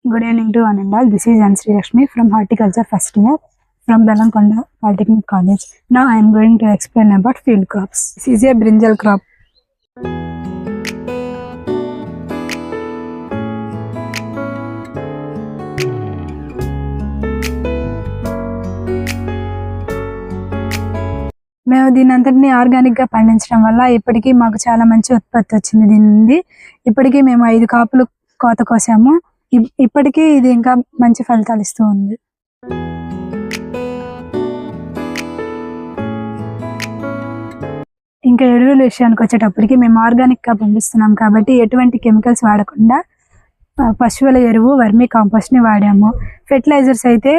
Good evening to one and all. This is Ansri Lakshmi from Horticulture first year from Belankonda Polytechnic College. Now I am going to explain about field crops. This is a brinjal crop. మేము దీని అంతటిని ఆర్గానిక్గా పండించడం వల్ల ఇప్పటికీ మాకు చాలా మంచి ఉత్పత్తి వచ్చింది. దీని నుండి ఇప్పటికీ మేము 5 కాపులు కోత కోసాము. ఇప్పటికీ ఇది ఇంకా మంచి ఫలితాలు ఇస్తూ ఉంది. ఇంకా ఎరువుల విషయానికి వచ్చేటప్పటికి మేము ఆర్గానిక్గా పండిస్తున్నాం కాబట్టి ఎటువంటి కెమికల్స్ వాడకుండా పశువుల ఎరువు, వర్మీ కాంపోస్ట్ని వాడాము. ఫెర్టిలైజర్స్ అయితే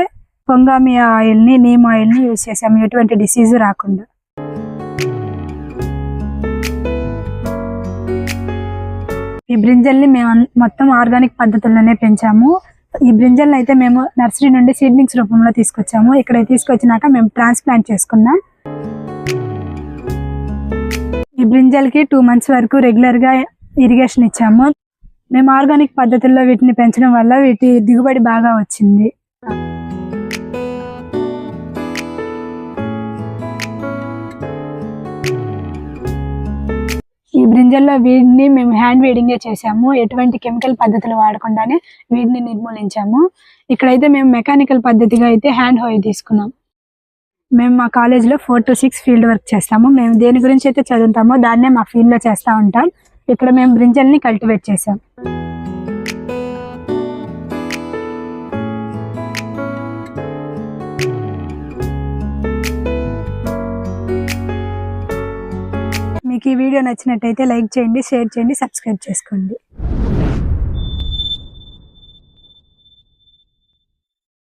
పొంగామి ఆయిల్ని, నీమ్ ఆయిల్ని యూజ్ చేసాము, ఎటువంటి డిసీజ్ రాకుండా. ఈ బ్రింజల్ని మేము మొత్తం ఆర్గానిక్ పద్ధతుల్లోనే పెంచాము. ఈ బ్రింజల్ని అయితే మేము నర్సరీ నుండి సీడ్లింగ్స్ రూపంలో తీసుకొచ్చాము. ఇక్కడ తీసుకొచ్చినాక మేము ట్రాన్స్ప్లాంట్ చేసుకున్నాం. ఈ బ్రింజల్కి 2 months వరకు రెగ్యులర్గా ఇరిగేషన్ ఇచ్చాము. మేము ఆర్గానిక్ పద్ధతుల్లో వీటిని పెంచడం వల్ల వీటి దిగుబడి బాగా వచ్చింది. ఈ బ్రింజల్లో వీడిని మేము హ్యాండ్ వీడింగే చేసాము. ఎటువంటి కెమికల్ పద్ధతులు వాడకుండానే వీడిని నిర్మూలించాము. ఇక్కడైతే మేము మెకానికల్ పద్ధతిగా అయితే హ్యాండ్ హోయ్ తీసుకున్నాం. మేము మా కాలేజ్లో 4 to 6 ఫీల్డ్ వర్క్ చేస్తాము. మేము దేని గురించి అయితే చదువుతామో దాన్నే మా ఫీల్డ్లో చేస్తూ ఉంటాం. ఇక్కడ మేము బ్రింజల్ని కల్టివేట్ చేసాం. మీకు ఈ వీడియో నచ్చినట్టయితే లైక్ చేయండి, షేర్ చేయండి, సబ్స్క్రైబ్ చేసుకోండి.